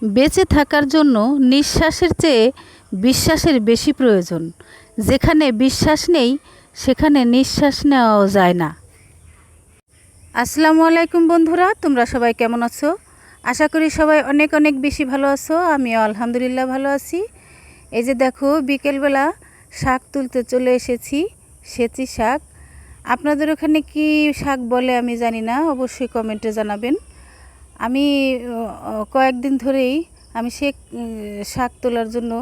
বেঁচে থাকার জন্য নিঃশ্বাসের চেয়ে বিশ্বাসের বেশি প্রয়োজন। যেখানে বিশ্বাস নেই সেখানে নিঃশ্বাস নেওয়াও যায় না। আসসালামু আলাইকুম বন্ধুরা, তোমরা সবাই কেমন আছো? আশা করি সবাই অনেক অনেক বেশি ভালো আছো। আমিও আলহামদুলিল্লাহ ভালো আছি। এই যে দেখো, বিকেলবেলা শাক তুলতে চলে এসেছি, সেচি শাক। আপনাদের ওখানে কি শাক বলে আমি জানি না, অবশ্যই কমেন্টে জানাবেন। আমি কয়েকদিন ধরেই আমি শাক তোলার জন্য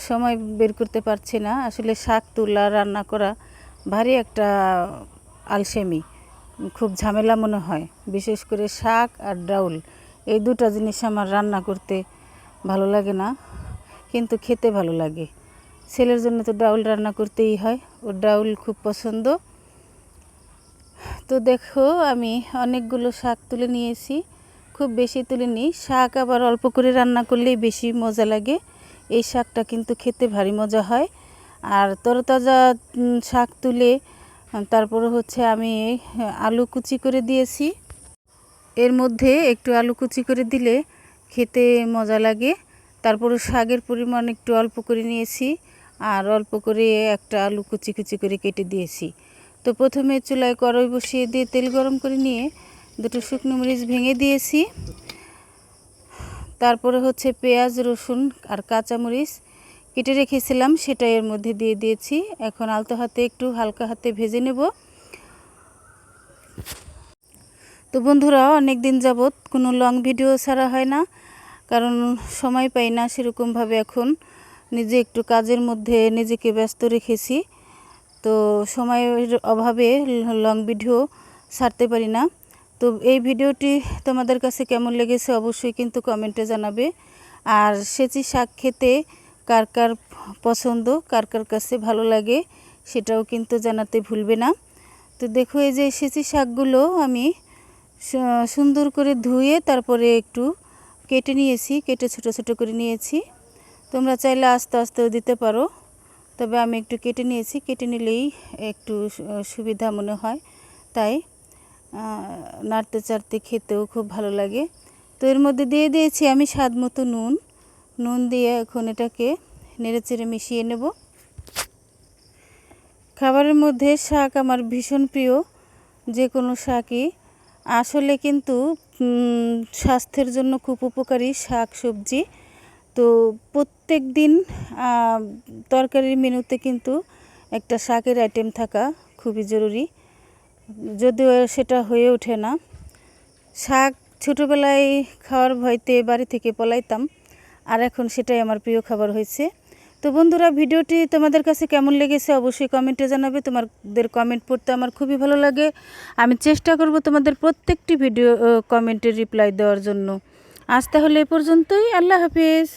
সময় বের করতে পারছি না। আসলে শাক তোলা, রান্না করা ভারী একটা আলসেমি, খুব ঝামেলা মনে হয়। বিশেষ করে শাক আর ডাউল, এই দুটো জিনিস আমার রান্না করতে ভালো লাগে না, কিন্তু খেতে ভালো লাগে। ছেলের জন্য তো ডাউল রান্না করতেই হয়, ওর ডাউল খুব পছন্দ। তো দেখো, আমি অনেকগুলো শাক তুলে নিয়েছি, খুব বেশি তুলে নিই। শাক আবার অল্প করে রান্না করলেই বেশি মজা লাগে। এই শাকটা কিন্তু খেতে ভারী মজা হয়। আর তরতাজা শাক তুলে তারপরে আমি আলু কুচি করে দিয়েছি। এর মধ্যে একটু আলু কুচি করে দিলে খেতে মজা লাগে। তারপরে শাকের পরিমাণ একটু অল্প করে নিয়েছি, আর অল্প করে একটা আলু কুচি কুচি করে কেটে দিয়েছি। তো প্রথমে চুলায় কড়াই বসিয়ে দিয়ে তেল গরম করে নিয়ে দুটো শুকনো মরিচ ভেঙে দিয়েছি। তারপরে পেঁয়াজ, রসুন আর কাঁচামরিচ কেটে রেখেছিলাম, সেটা এর মধ্যে দিয়ে দিয়েছি। এখন আলতো হাতে একটু হালকা হাতে ভেজে নেব। তো বন্ধুরা, অনেক দিন যাবত কোনো লং ভিডিও ছাড়া হয় না, কারণ সময় পাই না সেরকমভাবে। এখন নিজে একটু কাজের মধ্যে নিজেকে ব্যস্ত রেখেছি, তো সময়ের অভাবে লং ভিডিও ছাড়তে পারি না। তো এই ভিডিওটি তোমাদের কাছে কেমন লেগেছে অবশ্যই কিন্তু কমেন্টে জানাবে। আর সেচি শাক খেতে কার কার পছন্দ, কার কার কাছে ভালো লাগে, সেটাও কিন্তু জানাতে ভুলবে না। তো দেখো, এই যে সেচি শাকগুলো আমি সুন্দর করে ধুয়ে তারপরে একটু কেটে নিয়েছি, কেটে ছোট ছোট করে নিয়েছি। তোমরা চাইলে আস্তে আস্তেও দিতে পারো, তবে আমি একটু কেটে নিয়েছি। কেটে নিলেই একটু সুবিধা মনে হয়, তাই নাড়তে চাড়তে খেতেও খুব ভালো লাগে। তো এর মধ্যে দিয়ে দিয়েছি আমি স্বাদ মতো নুন দিয়ে এখন এটাকে নেড়েচেড়ে মিশিয়ে নেব। খাবারের মধ্যে শাক আমার ভীষণ প্রিয়, যে কোনো শাকই আসলে কিন্তু স্বাস্থ্যের জন্য খুব উপকারী শাক সবজি। তো প্রত্যেক দিন তরকারির মেনুতে কিন্তু একটা শাকের আইটেম থাকা খুবই জরুরি, যদিও সেটা হয়ে ওঠে না। শাক ছোটোবেলায় খাওয়ার ভয়তে বাড়ি থেকে পলাইতাম, আর এখন সেটাই আমার প্রিয় খাবার হয়েছে। তো বন্ধুরা, ভিডিওটি তোমাদের কাছে কেমন লেগেছে অবশ্যই কমেন্টে জানাবে। তোমাদের কমেন্ট পড়তে আমার খুবই ভালো লাগে। আমি চেষ্টা করব তোমাদের প্রত্যেকটি ভিডিও কমেন্টের রিপ্লাই দেওয়ার জন্য। আজ তাহলে এ পর্যন্তই। আল্লাহ হাফেজ।